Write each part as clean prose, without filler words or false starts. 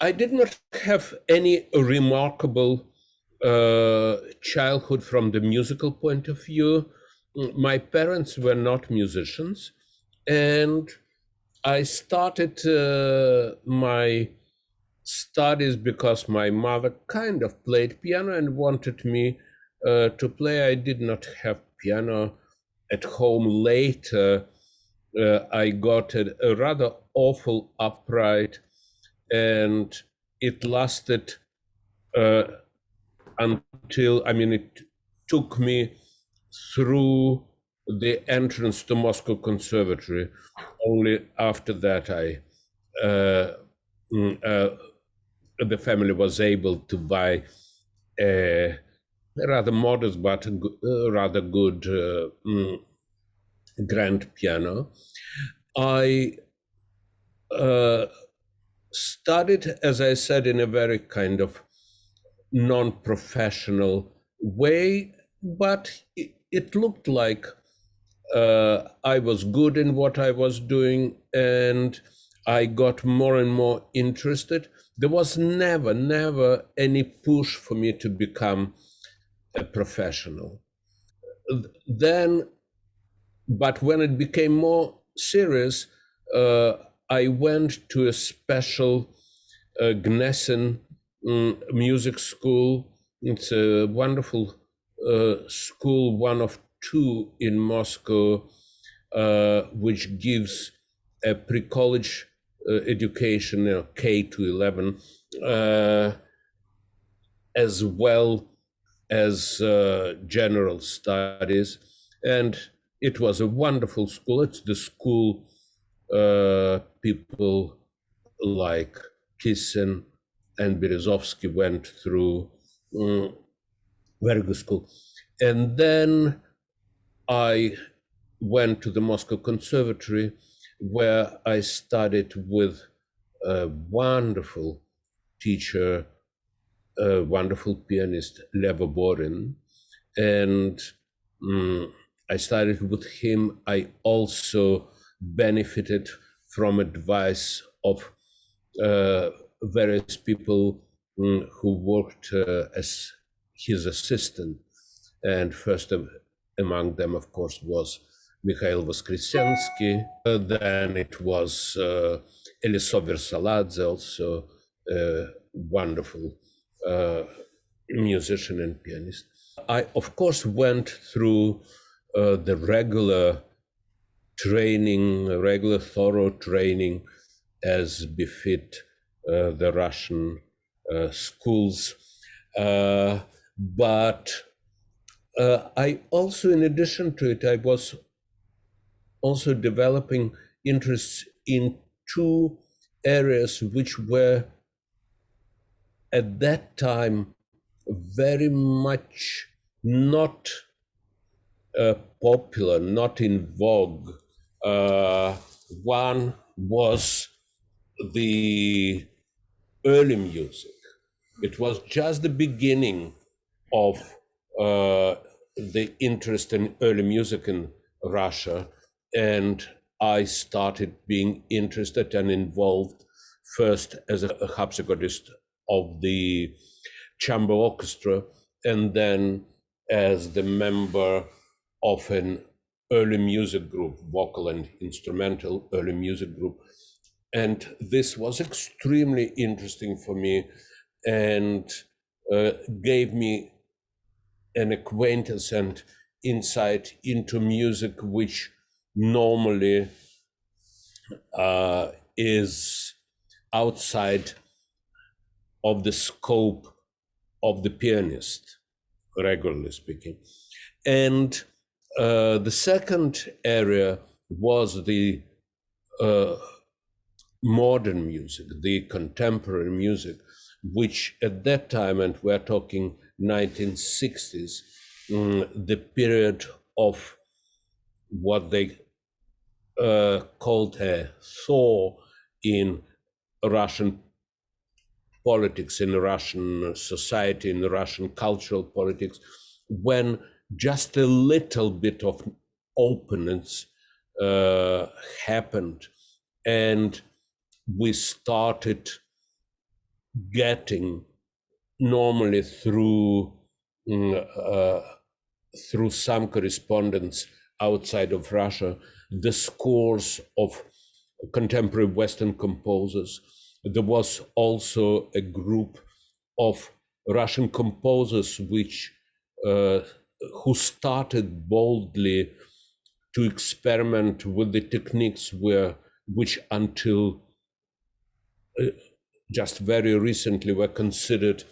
I did not have any remarkable childhood from the musical point of view. My parents were not musicians, and I started my studies because my mother kind of played piano and wanted me to play. I did not have piano at home. Later, I got a rather awful upright, and it lasted uh, until, it took me through the entrance to Moscow Conservatory. Only after that uh, the family was able to buy a rather modest but rather good grand piano. I studied, as I said, in a very kind of non-professional way, but it looked like I was good in what I was doing, and I got more and more interested. There was never any push for me to become a professional. Then, but when it became more serious, uh, I went to a special Gnessen music school. It's a wonderful school, one of two in Moscow, which gives a pre-college education, K to 11, as well as general studies. And it was a wonderful school. It's the school people like Kissen and Berezovsky went through. Very good school. And then I went to the Moscow Conservatory, where I studied with a wonderful teacher, a wonderful pianist, Levo Borin. And I studied with him. I also benefited from advice of various people who worked as his assistant. And first among them, of course, was Mikhail Voskresensky. Then it was Eliso Versaladze, also a wonderful musician and pianist. I, of course, went through the regular training, regular thorough training as befit the Russian schools. But I also, in addition to it, I was also developing interests in two areas which were at that time very much not popular, not in vogue. One was the early music. It was just the beginning of the interest in early music in Russia, and I started being interested and involved first as a harpsichordist of the chamber orchestra, and then as the member of an early music group, vocal and instrumental early music group. And this was extremely interesting for me, and gave me an acquaintance and insight into music which normally is outside of the scope of the pianist, regularly speaking. And the second area was the modern music, the contemporary music, which at that time, and we're talking 1960s, the period of what they called a thaw in Russian politics, in Russian society, in Russian cultural politics, when just a little bit of openness happened, and we started getting normally through some correspondence outside of Russia, the scores of contemporary Western composers. There was also a group of Russian composers who started boldly to experiment with the techniques which until just very recently were considered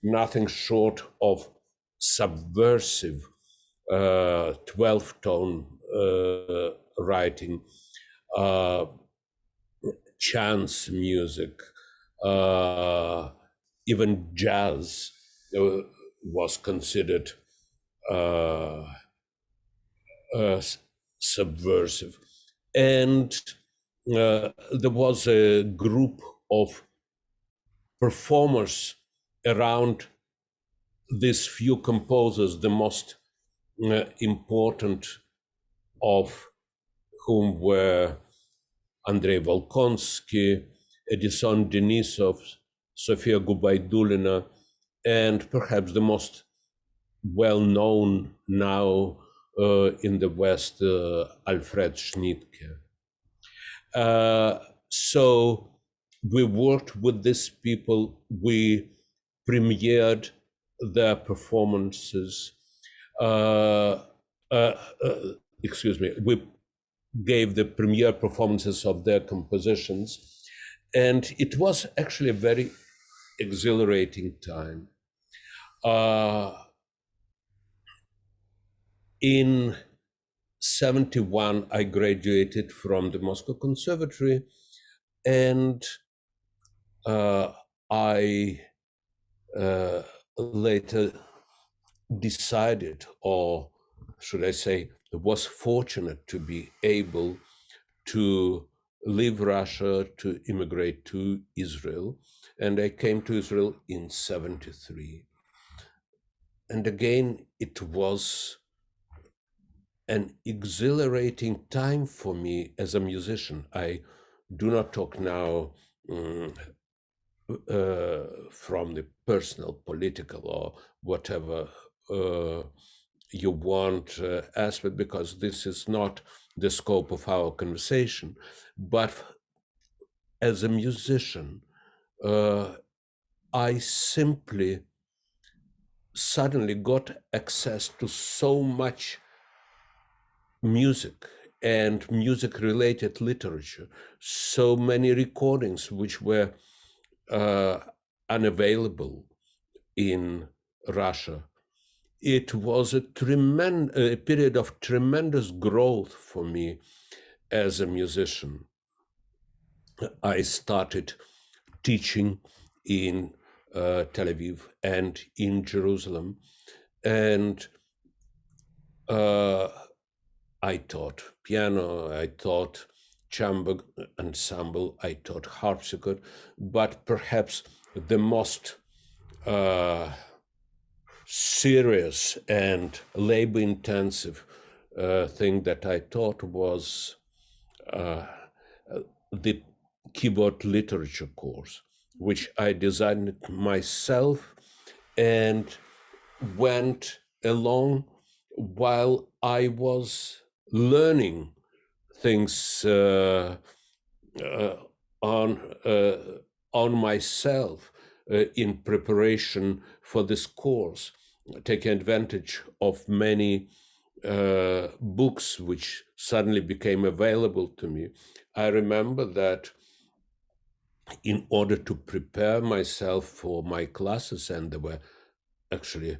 nothing short of subversive 12-tone writing, chant music, even jazz was considered subversive. And there was a group of performers around these few composers, the most important of whom were Andrei Volkonsky, Edison Denisov, Sofia Gubaidulina, and perhaps the most well-known now in the West, Alfred Schnittke. So we worked with these people. We premiered their performances. We gave the premiere performances of their compositions. And it was actually a very exhilarating time. In 1971, I graduated from the Moscow Conservatory, and I later decided, or should I say, was fortunate to be able to leave Russia to immigrate to Israel. And I came to Israel in 1973. And again, it was an exhilarating time for me as a musician. I do not talk now from the personal, political, or whatever you want aspect, because this is not the scope of our conversation. But as a musician, I simply suddenly got access to so much music and music-related literature, so many recordings which were unavailable in Russia. It was a period of tremendous growth for me as a musician. I started teaching in Tel Aviv and in Jerusalem, and I taught piano, I taught chamber ensemble, I taught harpsichord, but perhaps the most serious and labor-intensive thing that I taught was the keyboard literature course, which I designed myself and went along while I was learning things on myself in preparation for this course, taking advantage of many books which suddenly became available to me. I remember that in order to prepare myself for my classes, and there were actually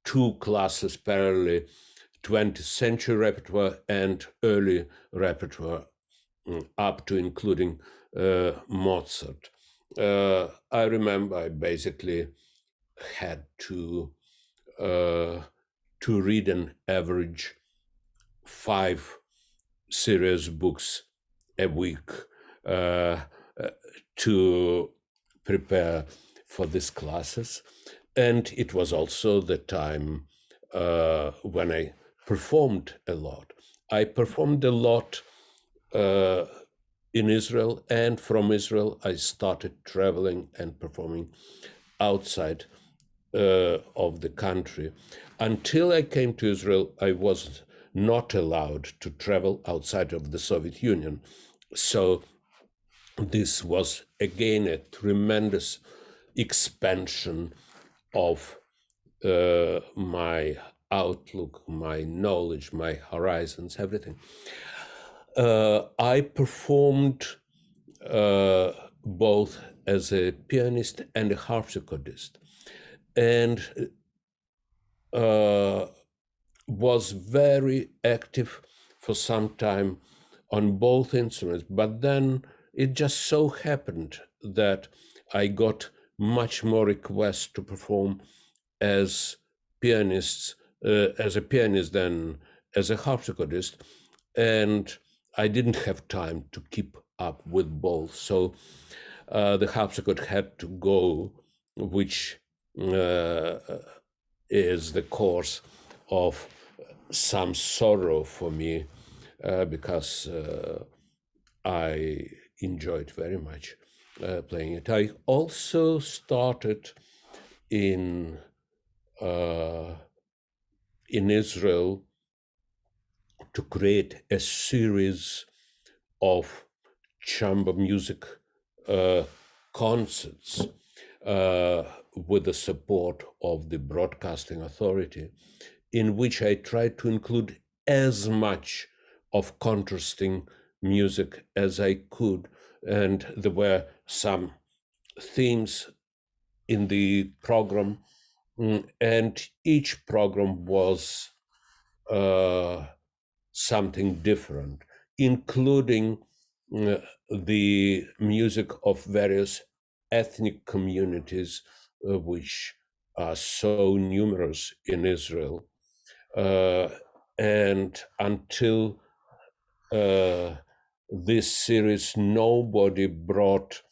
2 classes parallelly, 20th century repertoire and early repertoire, up to including Mozart. I remember I basically had to read an average 5 serious books a week to prepare for these classes. And it was also the time when I performed a lot. I performed a lot in Israel, and from Israel I started traveling and performing outside of the country. Until I came to Israel, I was not allowed to travel outside of the Soviet Union. So this was again a tremendous expansion of my outlook, my knowledge, my horizons, everything. I performed both as a pianist and a harpsichordist, and was very active for some time on both instruments. But then it just so happened that I got much more requests to perform as as a pianist than as a harpsichordist, and I didn't have time to keep up with both. So the harpsichord had to go, which is the cause of some sorrow for me, because I enjoyed very much playing it. I also started in Israel to create a series of chamber music concerts with the support of the Broadcasting Authority, in which I tried to include as much of contrasting music as I could. And there were some themes in the program, and each program was something different, including the music of various ethnic communities, which are so numerous in Israel. And until this series, nobody brought,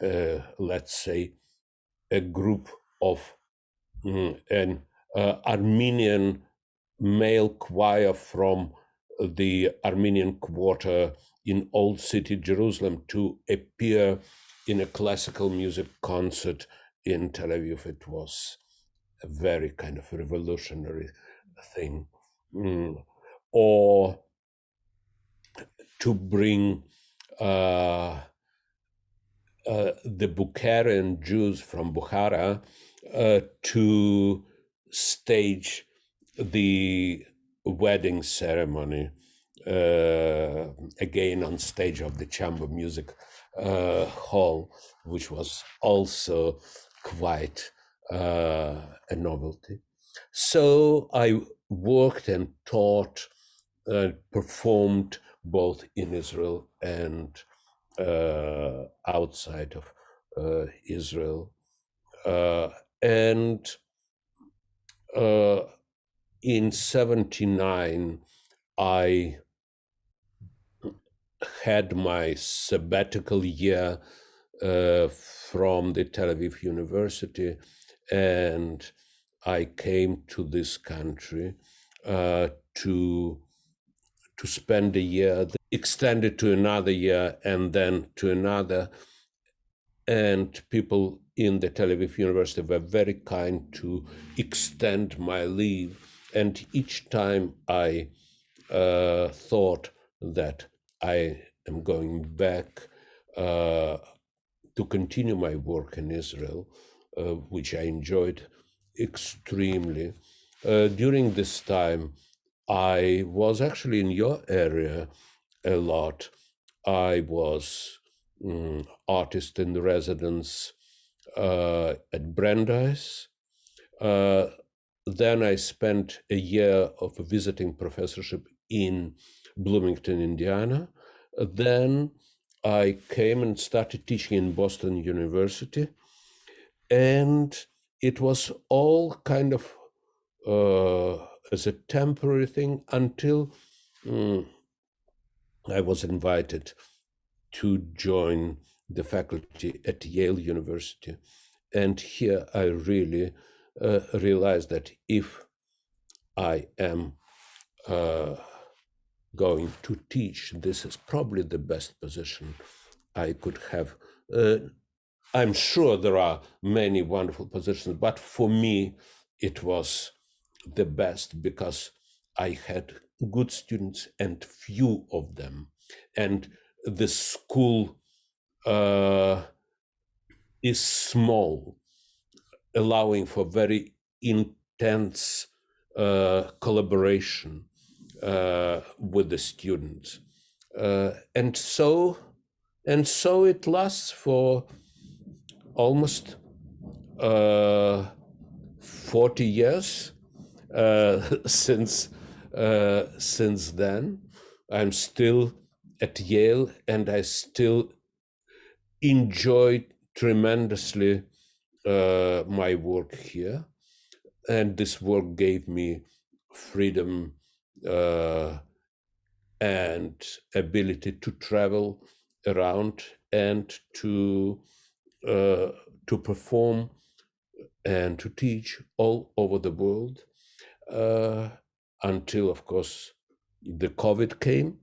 let's say, a group of an Armenian male choir from the Armenian quarter in Old City, Jerusalem, to appear in a classical music concert in Tel Aviv. It was a very kind of revolutionary thing. Or to bring the Bukharian Jews from Bukhara to stage the wedding ceremony, again on stage of the Chamber Music Hall, which was also quite a novelty. So I worked and taught, performed both in Israel and outside of Israel. And in 79, I had my sabbatical year from the Tel Aviv University, and I came to this country to spend a year, extended to another year, and then to another. And people in the Tel Aviv University were very kind to extend my leave. And each time I thought that I am going back to continue my work in Israel, which I enjoyed extremely. During this time, I was actually in your area a lot. I was artist in residence at Brandeis. Then I spent a year of a visiting professorship in Bloomington, Indiana. Then I came and started teaching in Boston University. And it was all kind of as a temporary thing until I was invited to join the faculty at Yale University. And here I really realized that if I am going to teach. This is probably the best position I could have. I'm sure there are many wonderful positions, but for me, it was the best because I had good students and few of them. And the school is small, allowing for very intense collaboration with the students. And so it lasts for almost 40 years since then. I'm still at Yale, and I still enjoy tremendously my work here. And this work gave me freedom and ability to travel around and to perform and to teach all over the world, until, of course, the COVID came.